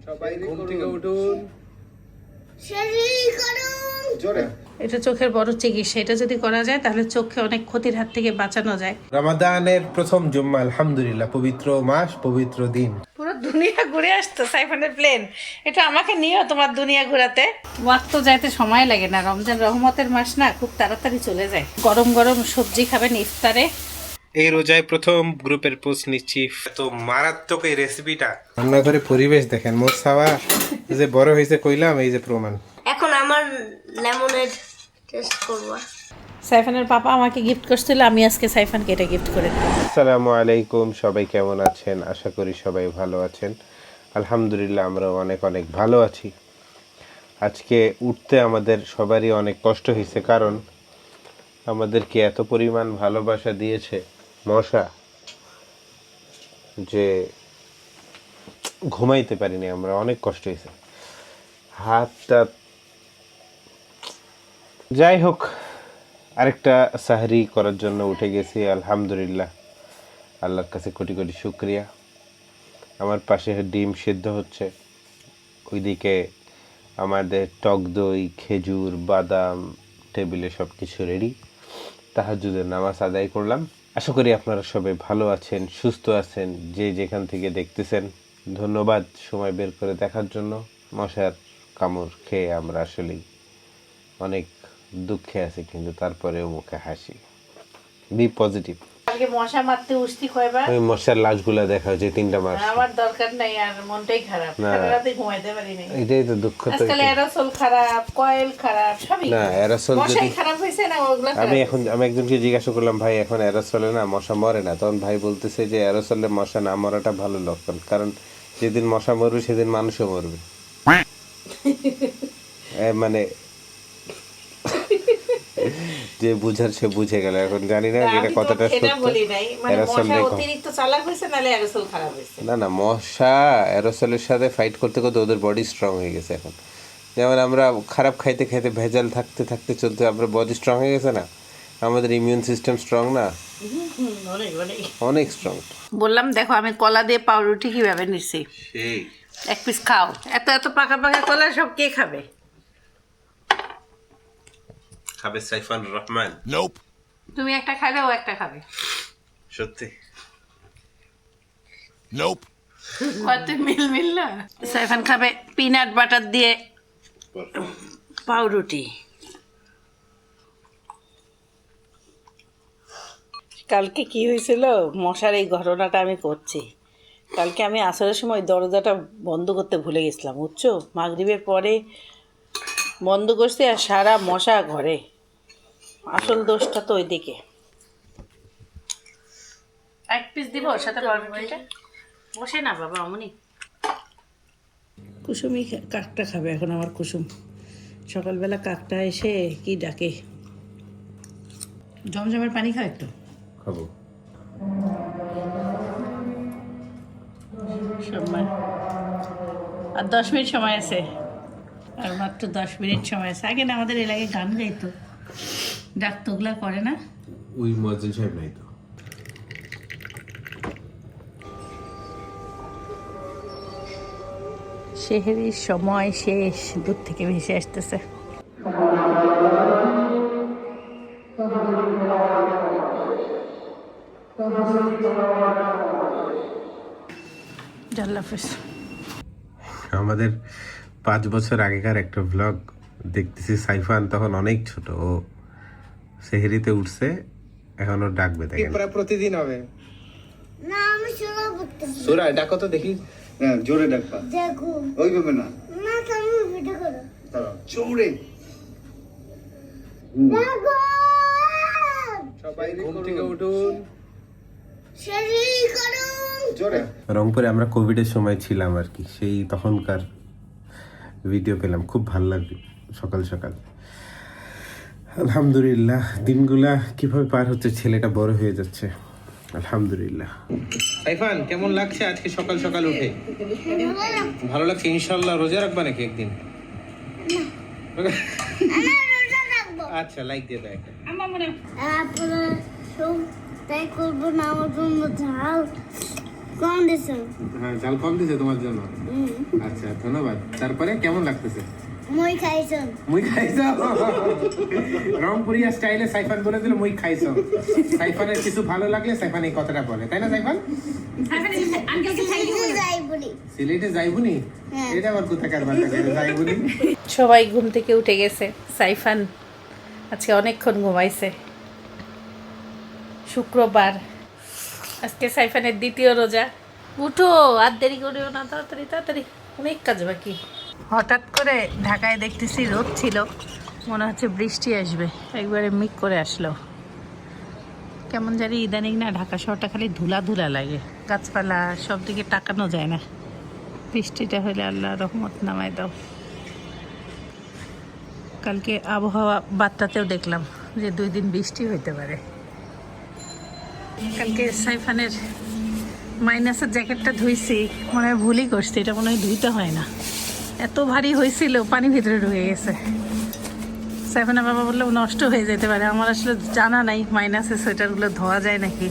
সবাই ঘুম থেকে উঠুন, জোরে। এটা চোখের বড় চিকিৎসা, এটা যদি করা যায় তাহলে চোখে অনেক ক্ষতির হাত থেকে বাঁচানো যায়। রমাদানের প্রথম জুম্মা, আলহামদুলিল্লাহ, পবিত্র মাস, পবিত্র দিন। পুরো দুনিয়া ঘুরে আসতো সাইফানের প্লেন। এটা আমাকে নিয়েও তোমার দুনিয়া ঘোরাতে। ওয়াক্ত যাইতে সময় লাগে না, রমজান রহমতের মাস না, খুব তাড়াতাড়ি চলে যায়। গরম গরম সবজি খাবেন ইফতারে। এই রোজায় প্রথম গ্রুপের পোস্ট নিচ্ছি। তো মারাত্মক এই রেসিপিটা, রান্নাঘরে পরিবেশ দেখেন। মোর সাওয়া যে বড় হয়েছে কইলাম, এই যে প্রমাণ। এখন আমার লেমনের টেস্ট করব। সাইফানের পাপা আমাকে গিফট করছিল, আমি আজকে সাইফানকে এটা গিফট করে দিলাম। আসসালামু আলাইকুম, সবাই কেমন আছেন? আশা করি সবাই ভালো আছেন। আলহামদুলিল্লাহ, আমরা অনেক অনেক ভালো আছি। আজকে উঠতে আমাদের সবারই অনেক কষ্ট হয়েছে, কারণ আমাদেরকে এত পরিমাণ ভালোবাসা দিয়েছে মশা যে ঘুমাইতে পারিনি আমরা, অনেক কষ্ট হয়েছে। হাতটা, যাই হোক, আরেকটা সাহরি করার জন্য উঠে গেছি। আলহামদুলিল্লাহ, আল্লাহর কাছে কোটি কোটি শুক্রিয়া। আমার পাশে ডিম সিদ্ধ হচ্ছে, ওইদিকে আমাদের টক দই, খেজুর, বাদাম টেবিলে সব কিছু রেডি। তাহাজ্জুদের নামাজ আদায় করলাম। আশা করি আপনারা সবাই ভালো আছেন, সুস্থ আছেন। যে যেখান থেকে দেখতেছেন, ধন্যবাদ সময় বের করে দেখার জন্য। মশার কামড় খেয়ে আমরা আসলেই অনেক দুঃখে আছি, কিন্তু তারপরেও মুখে হাসি। Be positive. কালকে মশা মারতে উঠছি কয়বার। ওই মশার লাশগুলা দেখা যে 3টা মাস। আমার দরকার নাই, আর মনটাই খারাপ, সারা রাতে ঘুমাইতে পারি নাই। এটাই তো দুঃখ। তো আজকাল অ্যারোসল খারাপ, কয়েল খারাপ, সবই না, অ্যারোসল যদি মশাই খারাপ হয়েছে না, ওগুলা আমি একজনকে জিজ্ঞাসা করলাম, ভাই এখন অ্যারোসলে না মশা মরে না? তখন ভাই বলতেছে যে অ্যারোসলে মশা না মরাটা ভালো লক্ষণ, কারণ যেদিন মশা মরবে সেদিন মানুষও মরবে। মানে যে বুঝার সে বুঝে গেল। এখন জানি না এটা কতটা সত্য। বলি নাই, মানে মশা অতিরিক্ত চালাক হয়েছে, নালে অ্যারোসল খারাপ হয়েছে। না না, মশা অ্যারোসলের সাথে ফাইট করতে করতে ওদের বডি স্ট্রং হয়ে গেছে এখন। যেমন আমরা খারাপ খাইতে খাইতে, ভেজাল থাকতে থাকতে চলতে আমরা বডি স্ট্রং হয়ে গেছে না, আমাদের ইমিউন সিস্টেম স্ট্রং না, অনেক স্ট্রং। বললাম দেখো আমি কলা দিয়ে পাউরুটি কিভাবে নিচ্ছি, এক পিস খাও। এত এত পাকা পাকা কলা সব কে খাবে? খাবে সাইফান রহমান। তুমি একটা খাবে, ও একটা খাবে। সত্যি কত মিল মিল না। সাইফান খাবে পিনাট বাটার দিয়ে পাউরুটি। কালকে কি হয়েছিল, মশার এই ঘটনাটা আমি করছি। কালকে আমি আসরের সময় দরজাটা বন্ধ করতে ভুলে গেছিলাম, বুঝছো? মাগরিবের পরে বন্ধ করছি, আর সারা মশা ঘরে। আসল দোষটা তো ওইদিকে। এক পিস দিব ওর সাথে পাউরুটিটা। বসে না বাবা, অমনি। কুসুমি কাকটা খাবে এখন, আমার কুসুম। সকালবেলা কাকটা এসে কি ডাকে, জমজমের পানি খাও একটু। খাবো। সময় আর 10 মিনিট সময় আছে, আর মাত্র 10 মিনিট সময় আছে। আগে না আমাদের এলাকায় গান গাইতো, ডাক তোগলা করে না। ওই মুয়াজ্জিন সাহেব নাই তো। সেহেরির সময় শেষ, দূর থেকে ভেসে আসতেছে। আমাদের 5 বছর আগেকার একটা ব্লগ দেখতেছি, সাইফান তখন অনেক ছোট, ও সেহেরিতে উঠছে, এখন ওর ডাকবে দেখেন। প্রতিদিন হবে না, আমি সুরা পড়তে। সূরা ডাকো তো দেখি। হ্যাঁ, জোরে ডাকবা। দেখো ওইভাবে না, না, তুমি ভিডিও করো। দাঁড়াও, জোরে। দেখো সবাই ঘুম থেকে উঠুন, শরীর করো। জোরে। রংপুরে আমরা কোভিডের সময় ছিলাম আর কি, সেই তখনকার ভিডিও পেলাম, খুব ভালো লাগলো। সকাল সকাল আলহামদুলিল্লাহ, দিনগুলা কিভাবে পার হচ্ছে, ছেলেটা বড় হয়ে যাচ্ছে, আলহামদুলিল্লাহ। সাইফান কেমন লাগছে আজকে সকাল সকাল উঠে? ভালো লাগছে। ইনশাল্লাহ রোজা রাখবা নাকি একদিন? আচ্ছা, লাইক দিয়ে দাও একটা। তারপরে সব তাই করবো না, আমার জন্য ঝাল। কম দিছো হ্যাঁ, ঝাল কম দিছে তোমার জন্য। আচ্ছা, ধন্যবাদ। তারপরে কেমন লাগতেছে? মই খাইছো মুই খাইছো? রংপুরিয়া স্টাইলে সাইফান বলে দিল মুই খাইছো। সাইফানের কিছু ভালো লাগলে সাইফান এই কথাটা বলে, তাই না সাইফান? যাইবনি সিলেটে যাইবুনি? এটা আবার কোথাকার বাচ্চা, যাইবুনি? সবাই ঘুম থেকে উঠে গেছে। সাইফান আজকে অনেকক্ষণ ঘুমাইছে। শুক্রবার আজকে সাইফানের দ্বিতীয় রোজা। উঠো, আর দেরি করিও না, তাড়াতাড়ি তাড়াতাড়ি, অনেক কাজ বাকি। হঠাৎ করে ঢাকায় দেখতেছি রোদ ছিল, মনে হচ্ছে বৃষ্টি আসবে, একবারে মিক করে আসলো। কেমন জানি ইদানিং না ঢাকা শহরটা খালি ধুলা ধুলা লাগে, গাছপালা সব দিকে তাকানো যায় না। বৃষ্টিটা হলে আল্লাহ রহমত নামায় দাও। কালকে আবহাওয়া বার্তাতেও দেখলাম যে 2 দিন বৃষ্টি হইতে পারে। কালকে সাইফানের মাইনাসের জ্যাকেটটা ধুইছি, মনে হয় ভুলই করছি, এটা মনে হয় ধুইতে হয় না, এত ভারী হয়েছিল পানি ভিতরে ঢুকে গেছে। সাইফানের বাবা বললো নষ্ট হয়ে যেতে পারে, আমার আসলে জানা নাই মাইনাসের সোয়েটারগুলো ধোয়া যায় নাকি।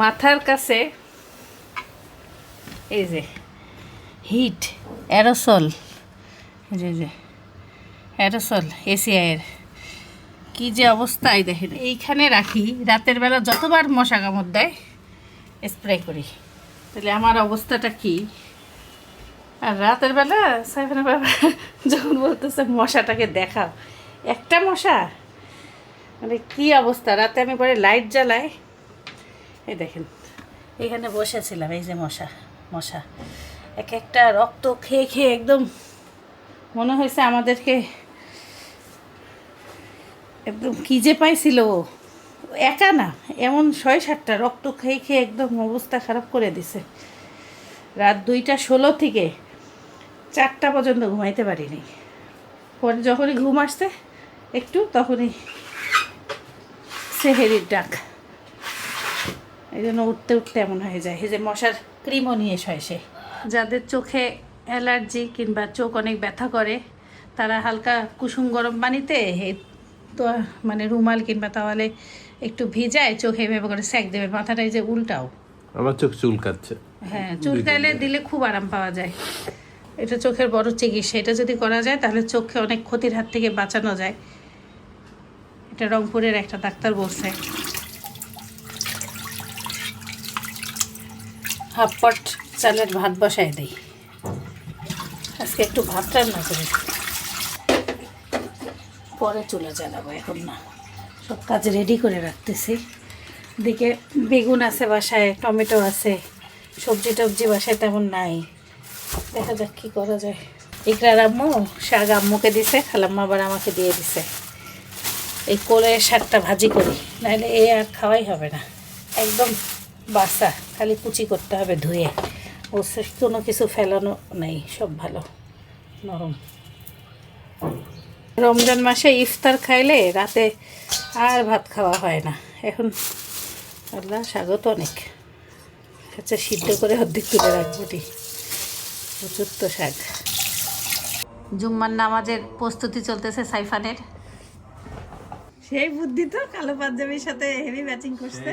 মাথার কাছে এই যে হিট অ্যারোসল, যে অ্যারোসল এসিআইয়ের কি যে অবস্থায় দেখেন, এইখানে রাখি, রাতের বেলা যতবার মশা কামড় দেয় স্প্রে করি, তাহলে আমার অবস্থাটা কি। আর রাতের বেলা সাইফানের বাবা যখন বলতেছে মশাটাকে দেখাও, একটা মশা, মানে কী অবস্থা। রাতে আমি পরে লাইট জ্বালাই, এই দেখেন এখানে বসেছিলাম, এই যে মশা মশা এক একটা রক্ত খেয়ে খেয়ে একদম মনে হয়েছে আমাদেরকে একদম কী যে পাইছিল, একা না, এমন 6-7টা রক্ত খেয়ে খেয়ে একদম অবস্থা খারাপ করে দিছে। রাত 2:16 থেকে 4টা পর্যন্ত ঘুমাইতে পারিনি। পরে যখনই ঘুম আসছে একটু, তখনই সেহেরির ডাক, এই জন্য উঠতে উঠতে এমন হয়ে যায়। এই যে মশার ক্রিমও নিয়ে হয় সে। যাদের চোখে অ্যালার্জি কিংবা চোখ অনেক ব্যথা করে, তারা হালকা কুসুম গরম পানিতে তো মানে রুমাল কিংবা তাওয়ালে একটু ভিজায় চোখে এভাবে করে সেঁক দেবে, মাথাটা এই যে উল্টাও। আমার চোখ চুলকাচ্ছে। হ্যাঁ, চুলকাইলে দিলে খুব আরাম পাওয়া যায়। এটা চোখের বড় চিকিৎসা, এটা যদি করা যায় তাহলে চোখে অনেক ক্ষতির হাত থেকে বাঁচানো যায়। এটা রংপুরের একটা ডাক্তার বলছে। হাফ পট চালের ভাত বসাই দিই, আজকে একটু ভাত রান্না করি, পরে চুলা জ্বালাবো, এখন না। সব কাজ রেডি করে রাখতেছি। দিকে বেগুন আছে বাসায়, টমেটো আছে, সবজি টবজি বাসায় তেমন নাই, দেখা যাক কী করা যায়। ইকরার আম্মু শাক আম্মুকে দিছে, খালাম্মা আবার আমাকে দিয়ে দিছে। এই কোলের শাকটা ভাজি করি, নাহলে এ আর খাওয়াই হবে না, একদম বাসা, খালি কুচি করতে হবে ধুয়ে, ও কোনো কিছু ফেলানো নেই, সব ভালো নরম। রমজান মাসে ইফতার খাইলে রাতে আর ভাত খাওয়া হয় না। এখন আল্লাহ স্বাগত অনেক, আচ্ছা সিদ্ধ করে অর্ধেক তুলে রাখবো, প্রচুর তো শাক। জুম্মার নামাজের প্রস্তুতি চলতেছে সাইফানের। সেই বুদ্ধি তো, কালো পাঞ্জাবির সাথে হেভি ম্যাচিং করছে।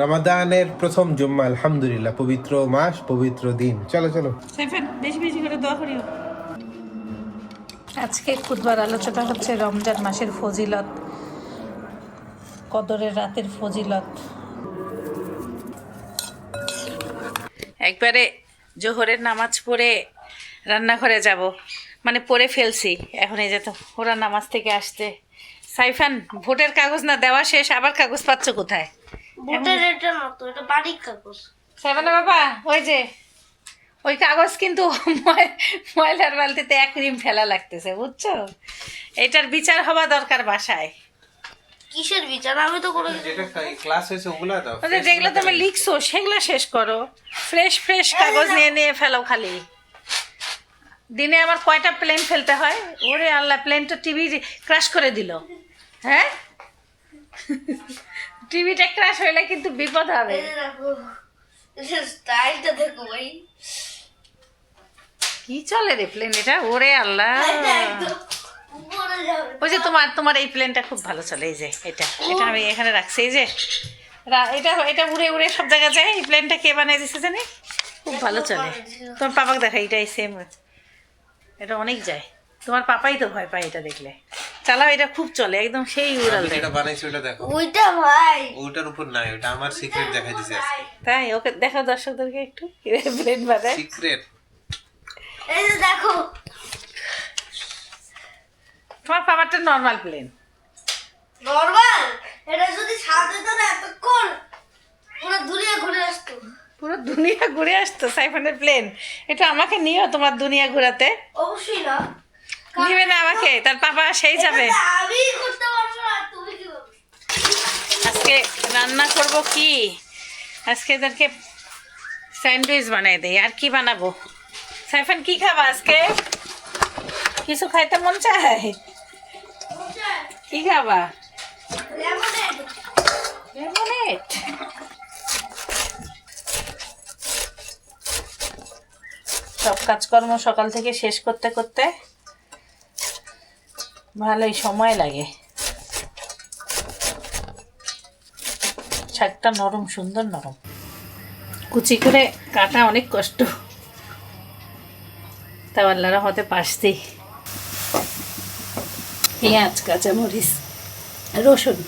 রমাদানের প্রথম জুম্মা, আলহামদুলিল্লাহ, পবিত্র মাস, পবিত্র দিন। চলো চলো সাইফান বেশি বেশি করে দোয়া করিও। আজকে খুতবার আলোচনা হচ্ছে রমজান মাসের ফজিলত, কদরের রাতের ফজিলত। একবারে জোহরের নামাজ পড়ে রান্নাঘরে যাব, মানে পড়ে ফেলছি, এখন এই যে তো ওরা নামাজ থেকে আসতে। সাইফান ভোটের কাগজ না দেওয়া শেষ, আবার কাগজ পাচ্ছ কোথায়? ভোটের এটা না তো, এটা বাড়ির কাগজ। সাইফান বাবা, ওই যে ওই কাগজ কিন্তু ময়লার বালতিতে 1 রিম ফেলা লাগতেছে, বুঝছো? এটার বিচার হওয়া দরকার বাসায়। কিসের বিচার? আমি তো কোনো যেটা ক্লাস হয়েছে ওগুলা দাও, যেগুলো তুমি লিখছো সেগুলো শেষ করো, ফ্রেশ ফ্রেশ কাগজ নিয়ে নিয়ে ফেলো খালি। দিনে আমার কয়টা প্লেন ফেলতে হয়? ওরে আল্লাহ, প্লেনটা টিভি ক্রাশ করে দিল। হ্যাঁ, টিভিটা ক্রাশ হইলে কিন্তু বিপদ হবে। স্টাইলটা দেখো ভাই, কি চলে রে প্লেন এটা, ওরে আল্লাহ। উপরে ওই যে তোমার এই প্লেনটা খুব ভালো চলে, এই যে এটা আমি এখানে রাখছি, এই যে এটা এটা উড়ে উড়ে সব জায়গায় যায়। এই প্লেনটা কে বানিয়ে দিচ্ছে জানি, খুব ভালো চলে। তোমার পাপাকে দেখা, এটাই সেম, এটা অনেক যায়। তোমার পাপাই তো ভয় পায় এটা দেখলে। চালাও, এটা খুব চলে একদম, সেই উড়াল দেয়। যেটা বানাইছি ওটা দেখো, ওইটা ভাই ওটার উপর নাই, ওটা আমার সিক্রেট দেখাই দিছে আজকে। তাই ওকে দেখাও দর্শকদেরকে একটু, প্লেন বানায় সিক্রেট। এই যে দেখো, তোমার পাপারটা নর্মাল প্লেন। নরমাল এটা যদি সাথে তো না এতক্ষণ পুরো দুনিয়া ঘুরে আসতো। পুরো দুনিয়া ঘুরে আসতো সাইফানের প্লেন। এটা আমাকে নিও তোমার দুনিয়া ঘোরাতে। অবশ্যই না, নিবে না আমাকে, তার পাপা সেই যাবে। এটা আমি করতে পারবো না, তুমি কি করবে? আজকে রান্না করব কি, আজকে এদেরকে স্যান্ডউইচ বানাই দেই। আর কি বানাবো? সাইফান কি খাবা আজকে? কিছু খাইতে মন চায়? কি খাবা? লেমনেড। লেমনেড। সব কাজকর্ম সকাল থেকে শেষ করতে করতে ভালোই সময় লাগে। শাকটা নরম, সুন্দর নরম, কুচি করে কাটা অনেক কষ্ট, তাও আল্লাহর রহমতে পারছি। পেঁয়াজ, কাঁচামরিচ, রসুন,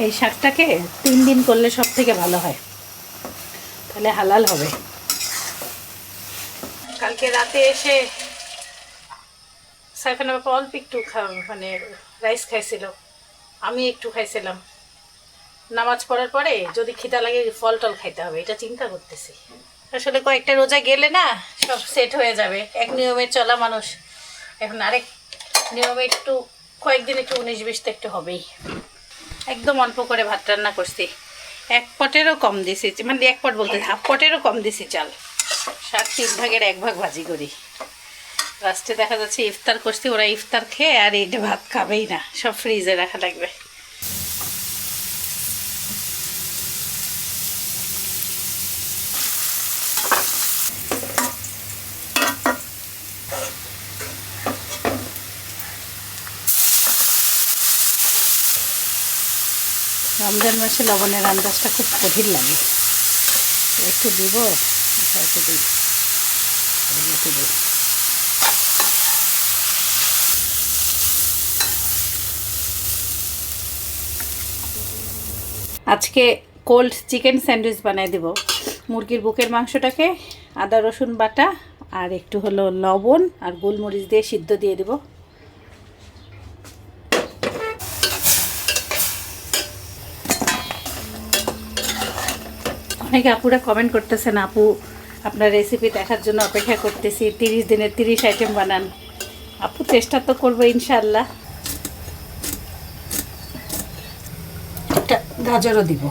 এই শাকটাকে 3 দিন করলে সব থেকে ভালো হয়, তাহলে হালাল হবে। কালকে রাতে এসে সাইফান বাবা অল্প একটু মানে রাইস খাইছিল, আমি একটু খাইছিলাম। নামাজ পড়ার পরে যদি খিদা লাগে ফল টল খাইতে হবে, এটা চিন্তা করতেছি। আসলে কয়েকটা রোজা গেলে না সব সেট হয়ে যাবে। এক নিয়মে চলা মানুষ, এখন আরেক নিয়মে একটু কয়েকদিন একটু 19-20 তো একটু হবেই। একদম অল্প করে ভাত রান্না করছি, 1 পটেরও কম দিছি, মানে 1 পট বলতে 1/2 পটেরও কম দিছি চাল। শাক 3 ভাগের 1 ভাগ ভাজি করি। লাস্টে দেখা যাচ্ছে ইফতার করছি, ওরা ইফতার খেয়ে আর এইটা ভাত খাবেই না, সব ফ্রিজে রাখা লাগবে। রমজান মাসে লবণের আন্দাজটা খুব কঠিন লাগে, একটু দিব, একটু দিই, একটু দিই। আজকে কোল্ড চিকেন স্যান্ডউইচ বানিয়ে দেব। মুরগির বুকের মাংসটাকে আদা রসুন বাটা আর একটু হলো লবণ আর গোলমরিচ দিয়ে সিদ্ধ দিয়ে দেব। অনেকে আপুরা কমেন্ট করতেছেন, আপু আপনার রেসিপি দেখার জন্য অপেক্ষা করতেছি, 30 দিনের 30 আইটেম বানান। আপু চেষ্টা তো করবো ইনশাআল্লাহ। একটা গাজরও দিব।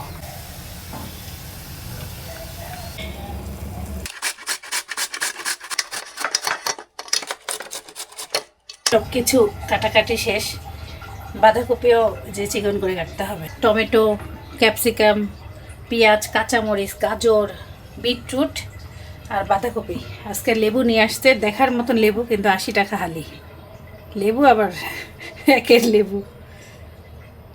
সব কিছু কাটাকাটি শেষ, বাঁধাকপিও যে চিকন করে কাটতে হবে, টমেটো, ক্যাপসিকাম, পেঁয়াজ, কাঁচামরিচ, গাজর, বিটরুট আর বাঁধাকপি। আজকে লেবু নিয়ে আসতে, দেখার মতন লেবু, কিন্তু 80 টাকা হালি লেবু, আবার একের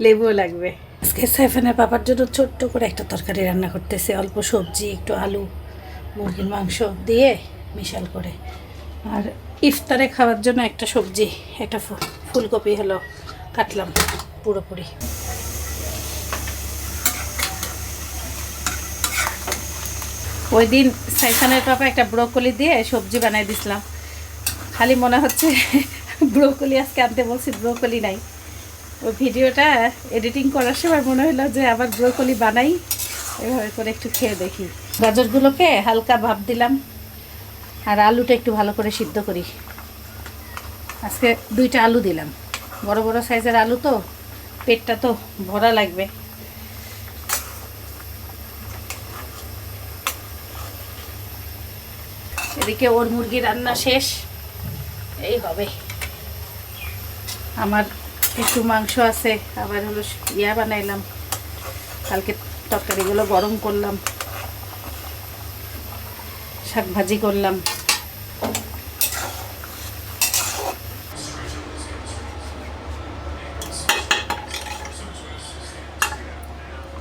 লেবুও লাগবে। আজকে সাইফানের পাপার জন্য ছোট্ট করে একটা তরকারি রান্না করতেছে, অল্প সবজি, একটু আলু, মুরগির মাংস দিয়ে মিশাল করে। আর ইফতারে খাওয়ার জন্য একটা সবজি, একটা ফুলকপি হলো কাটলাম পুরোপুরি। ওই দিন সাইফানের পাপা একটা ব্রোকলি দিয়ে সবজি বানাই দিছিলাম, খালি মনে হচ্ছে ব্রোকলি আজকে আনতে বলছি, ব্রোকলি নাই। ওই ভিডিওটা এডিটিং করার সময় মনে হলো যে আবার ব্রোকলি বানাই, এভাবে করে একটু খেয়ে দেখি। গাজরগুলোকে হালকা ভাপ দিলাম আর আলুটা একটু ভালো করে সিদ্ধ করি। আজকে 2টা আলু দিলাম, বড় বড় সাইজের আলু, তো পেটটা তো ভরা লাগবে। এদিকে ওর মুরগি রান্না শেষ, এই হবে। আমার একটু মাংস আছে, আবার হলো ইয়া বানাইলাম, কালকে তরকারিগুলো গরম করলাম, শাক ভাজি করলাম।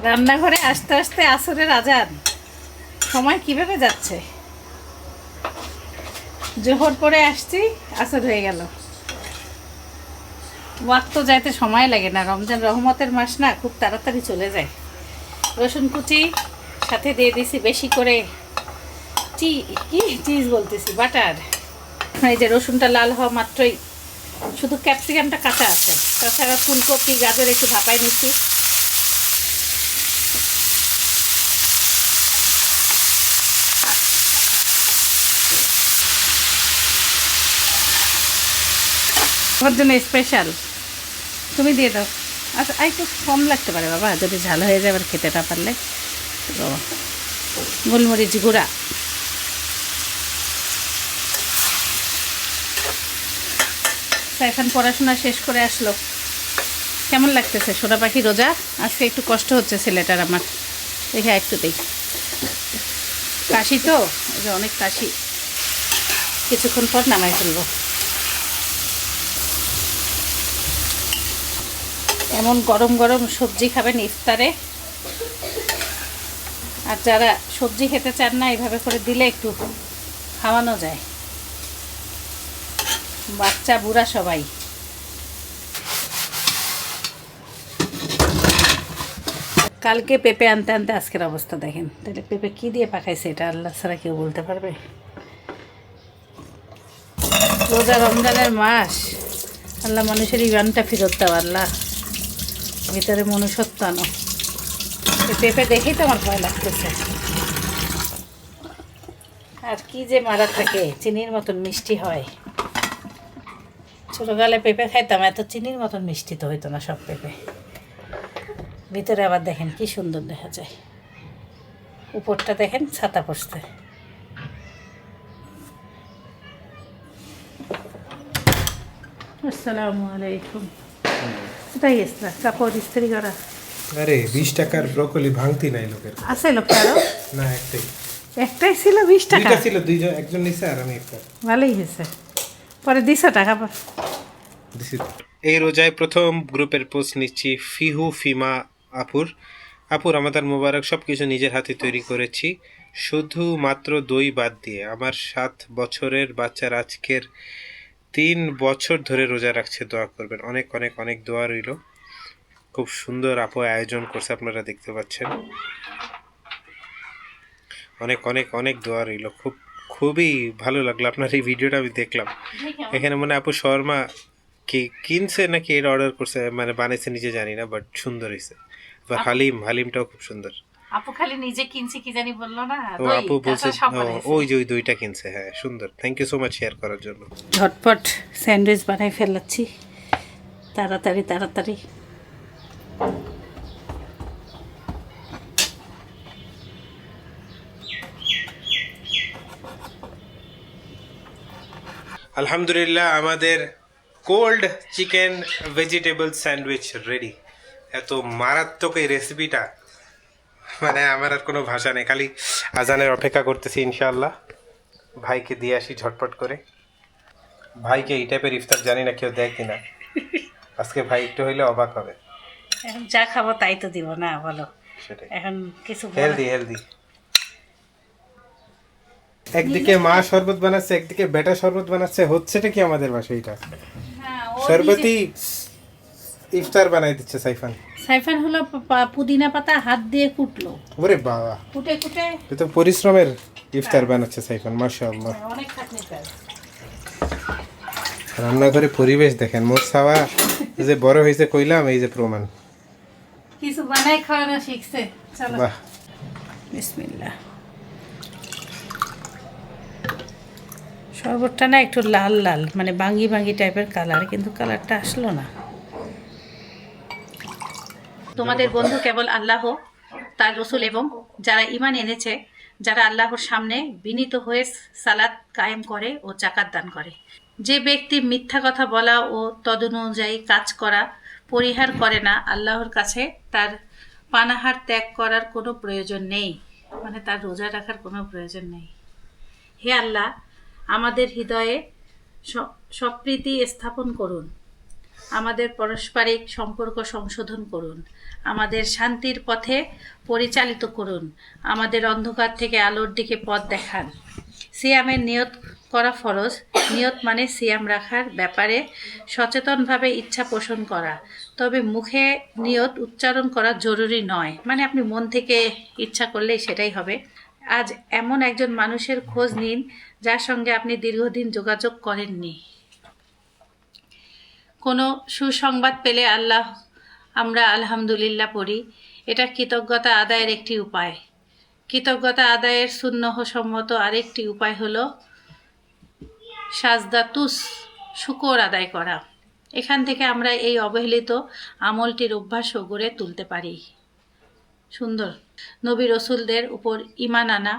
রান্নাঘরে আস্তে আস্তে আসরের আজান, সময় কিভাবে যাচ্ছে। জোহর পরে আসছি, আসর হয়ে গেল। ওয়াক্ত যাইতে সময় লাগে না, রমজান রহমতের মাস না, খুব তাড়াতাড়ি চলে যায়। রসুন কুচি সাথে দিয়ে দিছি বেশি করে চিজ বলতেছি, বাটার। এই যে রসুনটা লাল হওয়া মাত্রই শুধু ক্যাপসিকামটা কাঁচা আছে, তাছাড়া ফুলকপি গাজর একটু ভাপাই নিচ্ছি। ওর জন্য স্পেশাল, তুমি দিয়ে দাও। আচ্ছা একটু কম লাগতে পারে বাবা, যদি ঝাল হয়ে যায় আবার খেতে না পারলে। তো গোলমরিচ গুঁড়া, সাইফান পড়াশোনা শেষ করে আসলো। কেমন লাগতেছে সোনা পাখি রোজা? আজকে একটু কষ্ট হচ্ছে ছেলেটার আমার, দেখে একটু দেই। কাশি তো, এই যে অনেক কাশি, কিছুক্ষণ পর নামাই ফেলবো। এমন গরম গরম সবজি খাবেন ইফতারে, আর যারা সবজি খেতে চান না এইভাবে করে দিলে একটু খাওয়ানো যায়, বাচ্চা বুড়া সবাই। কালকে পেঁপে আনতে আনতে আজকের অবস্থা দেখেন। তাহলে পেঁপে কী দিয়ে পাকাইছে এটা আল্লাহ ছাড়া কেউ বলতে পারবে। রোজা রমজানের মাস, আল্লাহ মানুষের ইমানটা ফেরত দাও আল্লাহ, ভিতরে মনুষ্যত্ব আনো। এই পেঁপে দেখেই তো আমার ভয় লাগতেছে। আর কি যে মারা থাকে, চিনির মতন মিষ্টি হয়। ছোটোকালে পেঁপে খাইতাম, এত চিনির মতন মিষ্টি তো হইতো না সব পেঁপে। ভিতরে আবার দেখেন কি সুন্দর দেখা যায়, উপরটা দেখেন ছাতা পড়ছে। আসসালামু আলাইকুম। কোথায় গেছিলা? কাপড় ইস্ত্রি করা? আরে 20 টাকার ব্রকলি ভাঙতি নাই লোকের। আছে লোকটারও? না, একটাই। একটাই ছিল 20 টাকা? দুইটা ছিল, দুইজন, একজন নিছে আর আমি একটা। ভালোই হয়েছে, পরে 200 টাকা দিছি। এই রোজায় প্রথম গ্রুপের পোস্ট নিচ্ছি ফিহু ফিমা আপুর আমাদের মোবারক, সব কিছু নিজের হাতে তৈরি করেছি, শুধুমাত্র দই বাদ দিয়ে। আমার 7 বছরের বাচ্চার আজকের 3 বছর ধরে রোজা রাখছে, দোয়া করবেন। অনেক অনেক অনেক দোয়া রইল। খুব সুন্দর আপু আয়োজন করছে, আপনারা দেখতে পাচ্ছেন। অনেক অনেক অনেক দোয়া রইল। খুবই ভালো লাগলো আপনার এই ভিডিওটা আমি দেখলাম। এখানে মানে আপু শর্মা কি কিনছে নাকি এটা অর্ডার করছে, মানে বানাইছে নিজে জানি না, বাট সুন্দর হয়েছে। আবার হালিমটাও খুব সুন্দর। আপু খালি নিজে কিনছে কি জানি বললো না, ও আপু বলছে ওই যে ওই দইটা কিনছে। হ্যাঁ সুন্দর, thank you so much share করার জন্য। ঝটপট স্যান্ডউইচ বানাই ফেলাচ্ছি, তাড়াতাড়ি তাড়াতাড়ি। আলহামদুলিল্লাহ আমাদের cold chicken vegetable sandwich ready. এত মারাত্মক এই রেসিপিটা, মানে আমার আর কোনো ভাষা নেই, খালি আজানের অপেক্ষা করতেছি। ইনশাআল্লাহ ভাইকে দিয়ে আসি ঝটপট করে। ভাইকে এই টাইপের ইফতার জানি না কেউ দেয় কিনা, আজকে ভাই একটু হইলে অবাক হবে। এখন যা খাবো তাই তো দিব না, বলো। সেটাই, এখন কিছু হেলদি। একদিকে মা শরবত বানাচ্ছে, একদিকে বেটা শরবত বানাচ্ছে, হচ্ছেটা কি আমাদের বাসায়? এটা শরবতই ইফতার বানাই দিচ্ছে সাইফান। সাইফান হলো পুদিনা পাতা হাত দিয়ে কুটলো, ওরে বাবা, কুটে কুটে এটা তো পরিশ্রমের ইফতার বানাচ্ছে সাইফান, মাশাআল্লাহ। অনেক খাটনি কাজ। রান্নাঘরে পরিবেশ দেখেন, মোর সাওয়া যে বড় হয়েছে কইলাম, এই যে প্রমাণ। কিছু বানাই খাওয়ানো শিখছে। চলো বাহ, বিসমিল্লাহ। শরবতটা না একটু লাল লাল, মানে বাঙ্গি বাঙ্গি টাইপের কালার, কিন্তু কালারটা আসলো না। তোমাদের বন্ধু কেবল আল্লাহ, তার রসুল এবং যারা ঈমান এনেছে, যারা আল্লাহর সামনে বিনীত হয়ে সালাত কায়েম করে ও জাকাত দান করে। যে ব্যক্তি মিথ্যা কথা বলা ও তদনুযায়ী কাজ করা পরিহার করে না, আল্লাহর কাছে তার পানাহার ত্যাগ করার কোনো প্রয়োজন নেই, মানে তার রোজা রাখার কোনো প্রয়োজন নেই। হে আল্লাহ, আমাদের হৃদয়ে সম্প্রীতি স্থাপন করুন। আমাদের পারস্পরিক সম্পর্ক সংশোধন করুন, আমাদের শান্তির পথে পরিচালিত করুন, আমাদের অন্ধকার থেকে আলোর দিকে পথ দেখান। সিয়ামের নিয়ত করা ফরজ। নিয়ত মানে সিয়াম রাখার ব্যাপারে সচেতনভাবে ইচ্ছা পোষণ করা, তবে মুখে নিয়ত উচ্চারণ করা জরুরি নয়, মানে আপনি মন থেকে ইচ্ছা করলেই সেটাই হবে। আজ এমন একজন মানুষের খোঁজ নিন যার সঙ্গে আপনি দীর্ঘদিন যোগাযোগ করেননি। কোনো সুসংবাদ পেলে আমরা আলহামদুলিল্লাহ পড়ি। এটা কৃতজ্ঞতা আদায়ের একটি উপায়। কৃতজ্ঞতা আদায়ের সুন্নহ সম্মত আরেকটি উপায় হলো সাজদাতুস, শুকর আদায় করা। এখান থেকে আমরা এই অবহেলিত আমলটির অভ্যাসও গড়ে তুলতে পারি। সুন্দর। নবী রসুলদের উপর ঈমান আনা,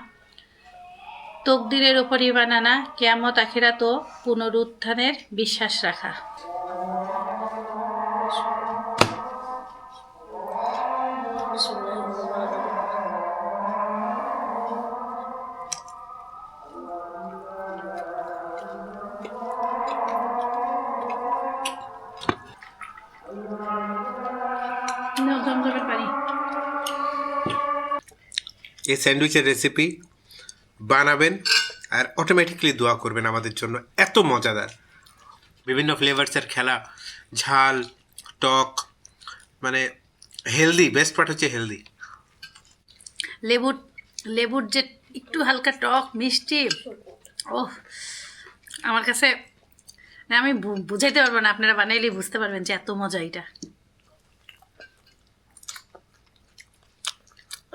তকদিরের উপর ঈমান আনা, কিয়ামত আখিরাত ও পুনরুত্থানের বিশ্বাস রাখা। জমজমের পানি। এই স্যান্ডউইচের রেসিপি বানাবেন আর অটোমেটিকলি দোয়া করবেন আমাদের জন্য, এত মজাদার। বিভিন্ন ফ্লেভার্সের খেলা, ঝাল, টক, মানে হেলদি। বেস্ট পার্ট হচ্ছে হেলদি। লেবুর যে একটু হালকা টক মিষ্টি, ওহ আমার কাছে, না আমি বুঝাইতে পারবো না, আপনারা বানাইলেই বুঝতে পারবেন যে এত মজা এটা।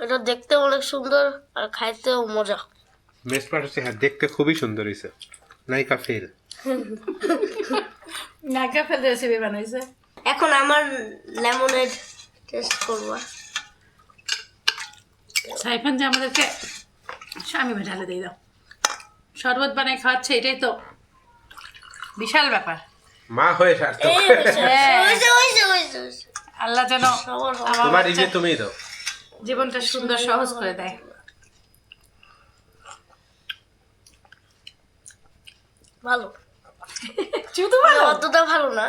এটা দেখতে অনেক সুন্দর আর খাইতেও মজা। বেস্ট পার্ট হচ্ছে হ্যাঁ, দেখতে খুবই সুন্দর হয়েছে। নায়িকা ফেল। নায়িকা ফেল রেসিপি বানাইছে। এখন আমার লেমনের টেস্ট করব। সাইফান যে আমাদেরকে স্বামী ঢালে দিয়ে দাও, শরবত বানাই খাওয়াচ্ছে, এটাই তো বিশাল ব্যাপার। মা হয়ে সার্থক। আল্লাহ যেন আমার তোমার রিভিউ তুমিই দাও। জীবনটা সুন্দর সহজ করে দেয়। ভালো, শুধু ভালো, অতটা ভালো না।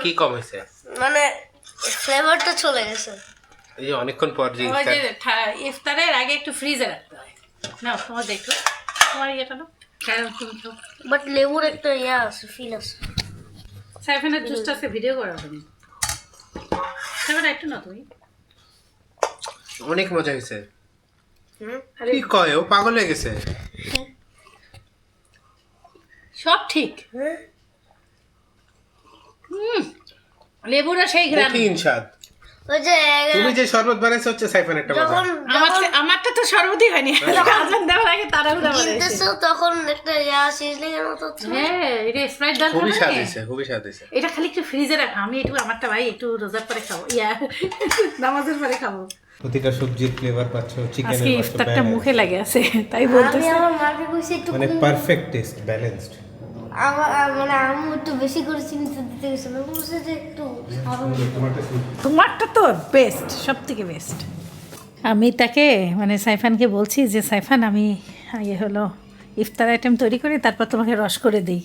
কি কম হয়েছে? মানে ফ্লেভারটা চলে গেছে। এই যে অনেকক্ষণ পর যে ওই যে ইফতারের আগে একটু ফ্রিজে রাখতে হয়। নাও তোমার দেখো, তোমার ইয়েটা নাও, কারণ তুমি খাও। বাট লেবুর একটা ইয়া আছে, ফিল আছে। সাইফানের জুসটা আছে, ভিডিও করা তুমি। সাইফান একটু না তুমি। অনেক মজা হয়েছে। কি কয়, ও পাগল হয়ে গেছে। সব ঠিক। লেবুরা সেই গ্রাম। তিন স্বাদ। ওই যে তুমি যে শরবত বানাইছো হচ্ছে সাইফানেরটা মজা। যখন আমারটা তো সর্বতই হয়নি, আজান দেওয়ার আগে তাড়াহুড়া বানাইছি। কিনতেছো তখন একটা ইয়া সিজনিং এর মতো ছিল। হ্যাঁ, এটা স্প্রাইট দরকার খুবই স্বাদ নেই। হয়েছে, খুবই স্বাদ হয়েছে। এটা খালি একটু ফ্রিজে রাখা। আমি একটু আমারটা ভাই একটু রোজার পরে খাবো, নামাজের পরে খাবো। প্রতিটা সবজির ফ্লেভার পাচ্ছ, আজকে চিকেনের ইফতারটা মুখে লাগে আছে, তাই বলতেছি। আমি আমার মাকে কইছি একটু মানে পারফেক্ট টেস্ট, ব্যালেন্সড। মানে আমি একটু বেশি করে চিনি দিতে গেছিল, বলছে যে একটু তোমারটা তো বেস্ট, সব থেকে বেস্ট। আমি তাকে মানে সাইফানকে বলছি যে সাইফান আমি হলো ইফতার আইটেম তৈরি করি, তারপর তোমাকে রস করে দিই।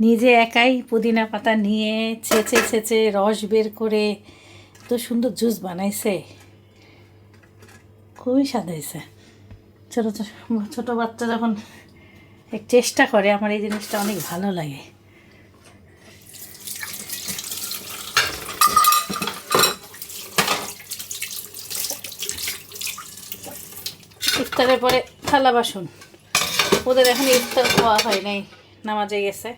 নিজে একাই পুদিনা পাতা নিয়ে ছেঁচে রস বের করে তো সুন্দর জুস বানাইছে, খুবই স্বাদ হয়েছে। ছোটো বাচ্চা যখন এক চেষ্টা করে, আমার এই জিনিসটা অনেক ভালো লাগে। ইফতারের পরে থালা বাসন, ওদের এখন ইফতার খাওয়া হয় নাই, নামাজে গেছে।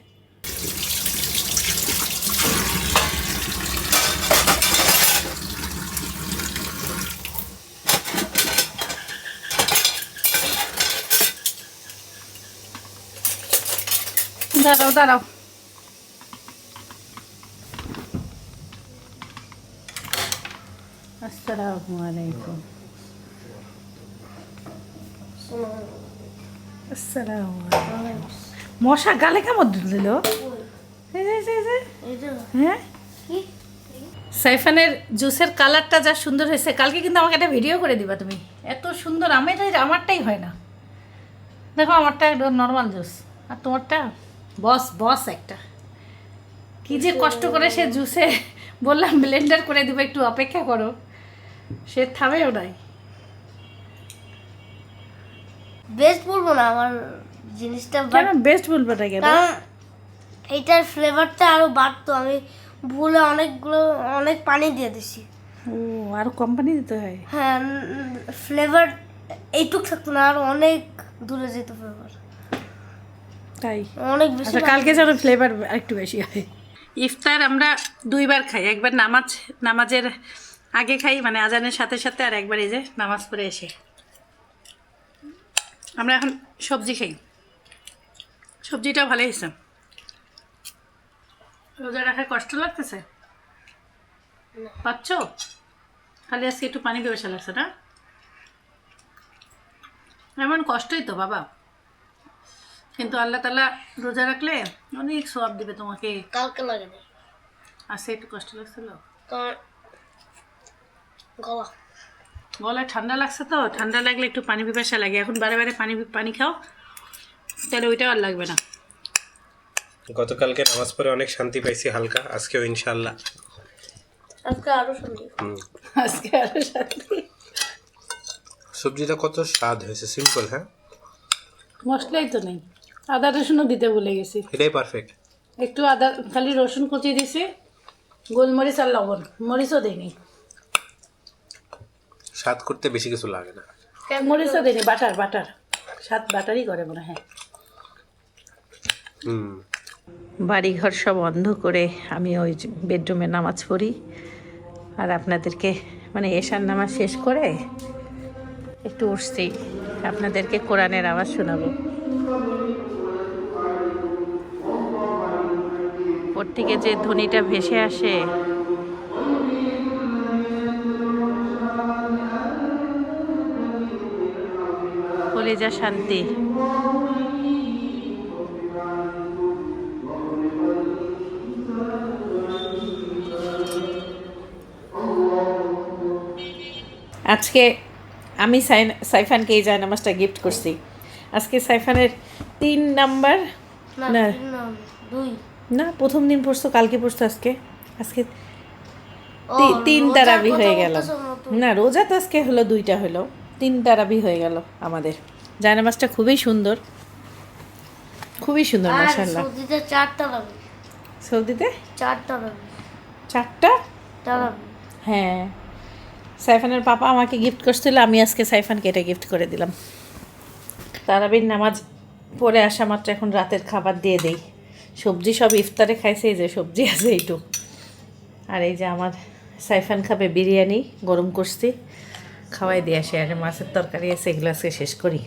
দাঁড়াও আসসালামু আলাইকুম। মশা গালে কামড় দিল। হ্যাঁ, সাইফানের জুসের কালারটা যা সুন্দর হয়েছে, কালকে কিন্তু আমাকে একটা ভিডিও করে দিবা তুমি, এত সুন্দর। আমারটাই হয় না, দেখো আমারটা একদম নর্মাল জুস, আর তোমারটা বস একটা। কি কি যে কষ্ট করে সে জুসে বললাম ব্লেন্ডার করে দেবো, একটু অপেক্ষা করো, সে থামেও নাই। বেস্ট বলবো না আমার জিনিসটা, কেন বেস্ট বলবো না কেন? কারণ এইটার ফ্লেভারটা আরো বাড়তো। আমি ভুলে অনেক পানি দিয়ে দিছি। ও, আরো কোম্পানি দিতে হয়। হ্যাঁ, ফ্লেভার এইটুক থাকতো না, আর অনেক দূরে যেত ফ্লেভার, তাই অনেক বেশি। আচ্ছা, কালকে যেন ফ্লেভার একটু বেশি হয়। ইফতার আমরা দুইবার খাই, একবার নামাজের আগে খাই, মানে আজানের সাথে সাথে, আর একবার এই যে নামাজ পড়ে এসে। আমরা এখন সবজি খাই, সবজিটা ভালো হয়েছে। রোজা রাখার কষ্ট লাগতেছে? পাচ্ছ? খালি আজকে একটু পানি বেশি লাগছে না? এমন কষ্টই তো বাবা, কিন্তু আল্লাহ তাআলা রোজা রাখলে অনেক সওয়াব দিবে তোমাকে। কালকে লাগে না, আজকে একটু কষ্ট লাগছিল, তোমার গলা গলায় ঠান্ডা লাগছে তো, ঠান্ডা লাগলে একটু পানি পিপাসা লাগে। এখন বারে বারে পানি খাও, তাহলে ওইটাও আর লাগবে না। গতকালকে নামাজ পড়ে অনেক শান্তি পাইছি হালকা, আজকেও ইনশাআল্লাহ। আজকে আরো সুন্দর। আজকে আরো শান্তি। সবজিটা কত স্বাদ হয়েছে, সিম্পল। হ্যাঁ, মশলাই তো নেই, আদা রসুনও দিতে ভুলে গেছি। এটাই পারফেক্ট। একটু আদা, খালি রসুন কুচি দিছি, গোলমরিচ আর লবণ, মরিচও দিইনি। স্বাদ করতে বেশি কিছু লাগে না। মরিচও দিইনি, বাটার স্বাদ বাটারই করে মনে হয়। বাড়িঘর সব বন্ধ করে আমি ওই বেডরুমে নামাজ পড়ি, আর আপনাদেরকে মানে এশার নামাজ শেষ করে একটু উঠছি, আপনাদেরকে কোরআনের আওয়াজ শোনাবো। ওর থেকে যে ধ্বনিটা ভেসে আসে, কলিজা শান্তি। আজকে আমি সাইফানকে এই জায়নামাজটা গিফট করছি। আজকে সাইফানের 3 নাম্বার না দুই না, প্রথম দিন পড়ছো, কালকে পড়ছো, আজকে ও, 3 রোজার তারাবি কথা হয়ে গেল। বলতেছো নতুন। না, রোজা তো আজকে হলো 2টা হলো, 3 তারাবি হয়ে গেল আমাদের। জায়নামাজটা খুবই সুন্দর, খুবই সুন্দর, আর মাশাআল্লাহ। সৌদিতে 4 তারাবি, সৌদিতে 4 তারাবি 4টা। তারাবি। হ্যাঁ, সাইফানের পাপা আমাকে গিফট করছিল, আমি আজকে সাইফানকে এটা গিফট করে দিলাম। তারাবির নামাজ পড়ে আসা মাত্র এখন রাতের খাবার দিয়ে দেই। সবজি সব ইফতারে খাইছে, এই যে সবজি আছে এইটু, আর এই যে আমার সাইফান খাবে বিরিয়ানি, গরম করছি, খাওয়াই দিয়ে আসে। আর মাছের তরকারি আছে, এগুলো আজকে শেষ করি।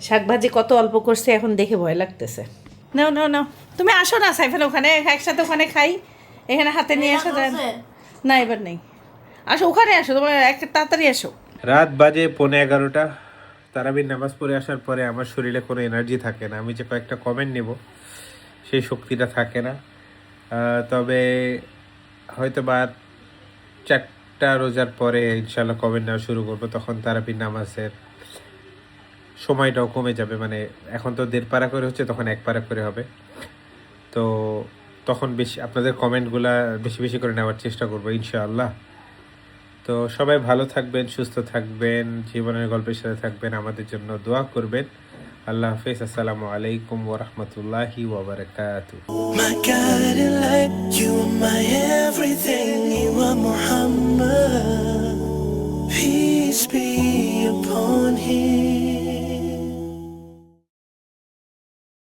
শাকভাজি কত অল্প করছি, এখন দেখে ভয় লাগতেছে। নাও নাও নাও, তুমি আসো না সাইফান, ওখানে একসাথে ওখানে খাই, এখানে হাতে নিয়ে আসা যায় না। না, এবার নেই, আসো ওখানে আসো, তোমার তাড়াতাড়ি আসো। রাত বাজে 11:15। তারাবির নামাজ পড়ে আসার পরে আমার শরীরে কোনো এনার্জি থাকে না, আমি যে কয়েকটা কমেন্ট নেব সেই শক্তিটা থাকে না। তবে হয়তো বা 4টা রোজার পরে ইনশাল্লাহ কমেন্ট নেওয়া শুরু করবো, তখন তারাবির নামাজের সময়টাও কমে যাবে। মানে এখন তো 1.5 পারা করে হচ্ছে, তখন 1 পারা করে হবে। তো তখন বেশি আপনাদের কমেন্টগুলা বেশি বেশি করে নেওয়ার চেষ্টা করবো ইনশাআল্লাহ। তো সবাই ভালো থাকবেন, সুস্থ থাকবেন, জীবনের গল্পের সাথে থাকবেন, আমাদের জন্য দোয়া করবেন। আল্লাহ হাফেজ। আসসালামু আলাইকুম ওয়া রাহমাতুল্লাহি ওয়া বারাকাতুহু। My guiding light, you are my everything, you are Muhammad. Peace be upon him.